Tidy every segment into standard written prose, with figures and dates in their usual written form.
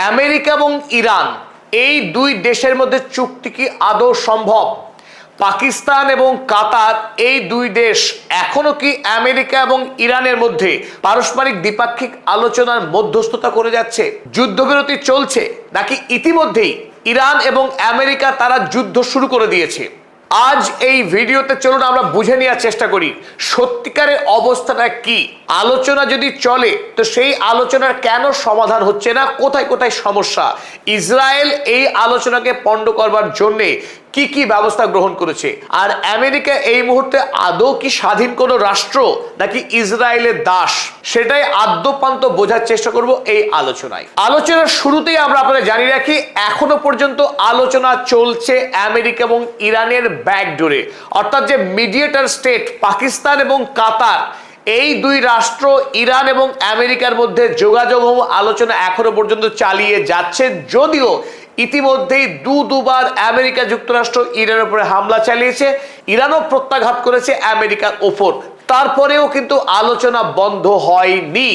America এবং Iran এই দুই দেশের মধ্যে চুক্তি কি আদৌ সম্ভব? পাকিস্তান এবং কাতার এই দুই দেশ এখনো কি আমেরিকা এবং ইরানের মধ্যে পারস্পরিক দ্বিপাক্ষিক আলোচনার মধ্যস্থতা করে যাচ্ছে? যুদ্ধবিরতি চলছে নাকি ইতিমধ্যেই ইরান এবং আমেরিকা তারা যুদ্ধ শুরু করে দিয়েছে? আজ এই ভিডিওতে চলুন আমরা বুঝে নেওয়ার চেষ্টা করি সত্যিকারের অবস্থাটা কি। আলোচনা যদি চলে তো সেই আলোচনার কেন সমাধান হচ্ছে না, কোথায় কোথায় সমস্যা, ইসরায়েল এই আলোচনাকে পণ্ড করবার জন্য কি কি ব্যবস্থা গ্রহণ করেছে, আর আমেরিকা এই মুহূর্তে আদৌ কি স্বাধীন কোনো রাষ্ট্র নাকি ইসরায়েলের দাস, সেটাই আদ্যপান্ত বোঝার চেষ্টা করব এই আলোচনায়। আলোচনার শুরুতেই আমরা আপনাদের জানিয়ে রাখি এখনো পর্যন্ত আলোচনা চলছে আমেরিকা এবং ইরানের ব্যাকডোরে, অর্থাৎ যে মিডিয়েটর স্টেট পাকিস্তান এবং কাতার এই দুই রাষ্ট্র ইরান এবং আমেরিকার মধ্যে যোগাযোগ ও আলোচনা এখনো পর্যন্ত চালিয়ে যাচ্ছে। যদিও ইতিমধ্যেই দুবার আমেরিকা যুক্তরাষ্ট্র ইরানের উপরে হামলা চালিয়েছে, ইরানও প্রত্যাঘাত করেছে আমেরিকার ওপর, তারপরেও কিন্তু আলোচনা বন্ধ হয়নি।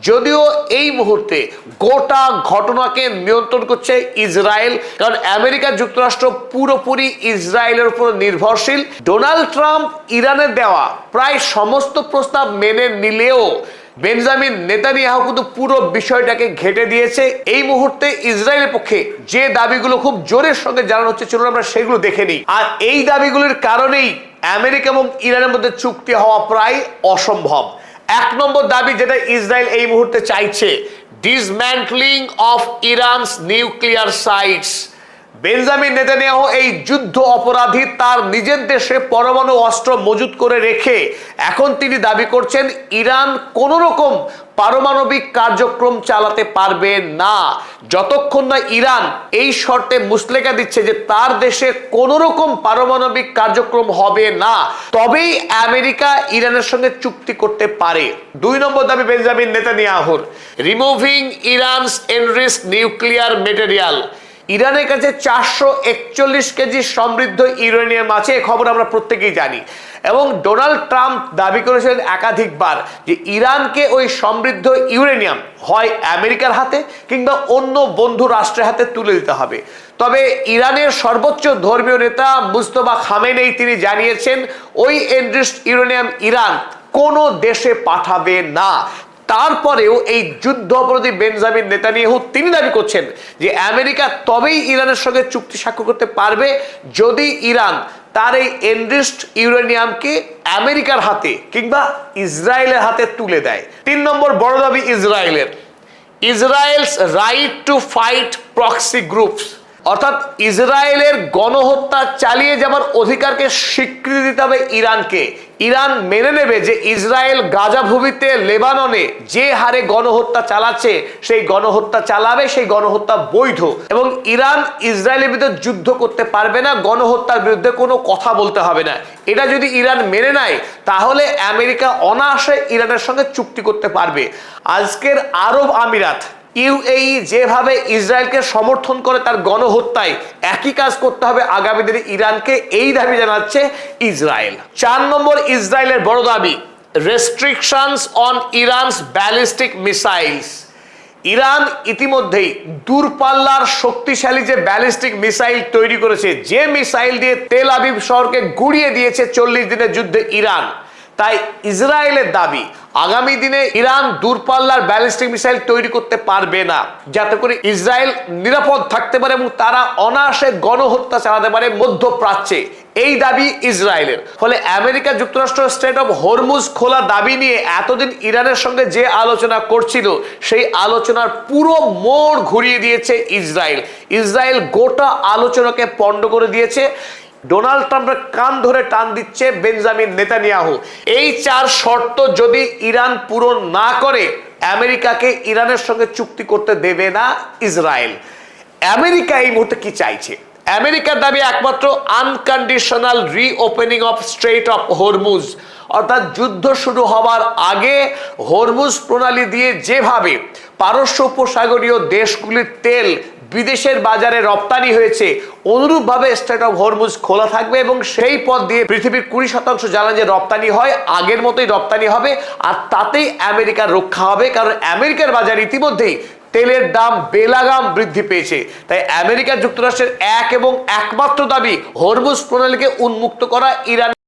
যদিও এই মুহূর্তে গোটা ঘটনাকে নিয়ন্ত্রণ করছে ইসরায়েল, কারণ আমেরিকা যুক্তরাষ্ট্র পুরোপুরি ইসরায়েলের উপর নির্ভরশীল। ডোনাল্ড ট্রাম্প ইরানের দেওয়া প্রায় সমস্ত প্রস্তাব মেনে নিলেও বেঞ্জামিন নেতানিয়াহু কিন্তু পুরো বিষয়টাকে ঘেঁটে দিয়েছে। এই মুহূর্তে ইসরায়েলের পক্ষে যে দাবিগুলো খুব জোরের সঙ্গে জানানো হচ্ছে, চলুন আমরা সেগুলো দেখে নিই। আর এই দাবিগুলোর কারণেই আমেরিকা এবং ইরানের মধ্যে চুক্তি হওয়া প্রায় অসম্ভব। এক নম্বর দাবি যেটা ইসরায়েল এই মুহূর্তে চাইছে, dismantling of Iran's nuclear sites. Benjamin Netanyahu এই যুদ্ধ অপরাধী তার নিজের দেশে পরমাণু অস্ত্র মজুত করে রেখে এখন তিনি দাবি করছেন ইরান কোন রকম পারমাণবিক কার্যক্রম চালাতে পারবে না যতক্ষণ না ইরান এই শর্তে মুচলেকা দিচ্ছে যে তার দেশে কোন রকম পারমাণবিক কার্যক্রম হবে না, তবেই আমেরিকা ইরানের সঙ্গে চুক্তি করতে পারে। দুই নম্বর দাবি বেঞ্জামিন নেতানিয়াহুর, রিমুভিং ইরানস এনরিচড নিউক্লিয়ার মেটেরিয়াল। ইরানের কাছে 441 কেজি সমৃদ্ধ ইউরেনিয়াম আছে, এই খবর আমরা প্রত্যেকেই জানি, এবং ডোনাল্ড ট্রাম্প দাবি করেছেন একাধিকবার যে ইরানকে ওই সমৃদ্ধ ইউরেনিয়াম হয় আমেরিকার হাতে কিংবা অন্য বন্ধু রাষ্ট্রের হাতে তুলে দিতে হবে। তবে ইরানের সর্বোচ্চ ধর্মীয় নেতা মুজতবা খামেনেই তিনি জানিয়েছেন ওই এনরিচড ইউরেনিয়াম ইরান কোনো দেশে পাঠাবে না। তারপরেও এই যুদ্ধ অপরাধী বেঞ্জামিন নেতানিয়াহু তিনি দাবি করছেন যে আমেরিকা তবেই ইরানের সঙ্গে চুক্তি স্বাক্ষর করতে পারবে যদি ইরান তার এই এনরিচড ইউরেনিয়ামকে আমেরিকার হাতে কিংবা ইসরায়েলের হাতে তুলে দেয়। তিন নম্বর বড় দাবি ইসরায়েলের, Israel's right to fight proxy groups, অর্থাৎ ইসরায়েলের গণহত্যা চালিয়ে যাবার অধিকারকে স্বীকৃতি দিতে হবে ইরানকে। ইরান মেনে নেবে যে ইসরায়েল গাজা ভূমিতে লেবাননে যে হারে গণহত্যা চালাচ্ছে সেই গণহত্যা চালাবে, সেই গণহত্যা বৈধ, এবং ইরান ইসরায়েলের বিরুদ্ধে যুদ্ধ করতে পারবে না, গণহত্যার বিরুদ্ধে কোনো কথা বলতে হবে না। এটা যদি ইরান মেনে নেয় তাহলে আমেরিকা অনায়াসে ইরানের সঙ্গে চুক্তি করতে পারবে। আজকের আরব আমিরাত ইউএই যেভাবে ইসরায়েলকে সমর্থন করে তার গণহত্যায়, একই কাজ করতে হবে আগামী দিনে ইরানকে, এই দাবি জানাচ্ছে ইসরায়েল। 4 নম্বর ইসরায়েলের বড় দাবি, restrictions on ইরানস ballistic missiles. Iran ইতিমধ্যেই দূরপাল্লার শক্তিশালী যে ব্যালিস্টিক মিসাইল তৈরি করেছে, যে মিসাইল দিয়ে তেল আবিব শহরকে গুড়িয়ে দিয়েছে 40 দিনের যুদ্ধে ইরান। তাই ইসরায়েলের দাবি আগামী দিনে ইরান দূরপাল্লার ব্যালিস্টিক মিসাইল তৈরি করতে পারবে না, যাতে করে ইসরায়েল নিরাপদ থাকতে পারে এবং তারা অনায়াসে গণহত্যা চালাতে পারে মধ্যপ্রাচ্যে, এই দাবি ইসরায়েলের। ফলে আমেরিকা যুক্তরাষ্ট্র স্ট্রেট অফ হরমুজ খোলা দাবি নিয়ে এতদিন ইরানের সঙ্গে যে আলোচনা করছিল সেই আলোচনার পুরো মোড় ঘুরিয়ে দিয়েছে ইসরায়েল। ইসরায়েল গোটা আলোচনাকে পণ্ড করে দিয়েছে। ডোনাল্ড ট্রাম্পের কান ধরে টান দিচ্ছে বেঞ্জামিন নেতানিয়াহু। এই 4 শর্ত যদি ইরান পূরণ না করে আমেরিকাকে ইরানের সঙ্গে চুক্তি করতে দেবে না ইসরায়েল। আমেরিকা এই মুহূর্তে কি চাইছে? আমেরিকার দাবি একমাত্র unconditional reopening of strait of Hormuz, অর্থাৎ যুদ্ধ শুরু হবার আগে হরমুজ প্রণালী দিয়ে যেভাবে পারস্য উপসাগরীয় দেশগুলির তেল বিদেশের বাজারে রপ্তানি হয়েছে, অনুরূপভাবে স্ট্রেট অফ হরমুজ খোলা থাকবে এবং সেই পথ দিয়ে পৃথিবীর 20% জ্বালানি যে রপ্তানি হয় আগের মতোই রপ্তানি হবে, আর তাতেই আমেরিকার রক্ষা হবে। কারণ আমেরিকার বাজার ইতিমধ্যেই তেলের দাম বেলাগাম বৃদ্ধি পেয়েছে। তাই আমেরিকা যুক্তরাষ্ট্রের এক এবং একমাত্র দাবি হরমুজ প্রণালীকে উন্মুক্ত করা ইরান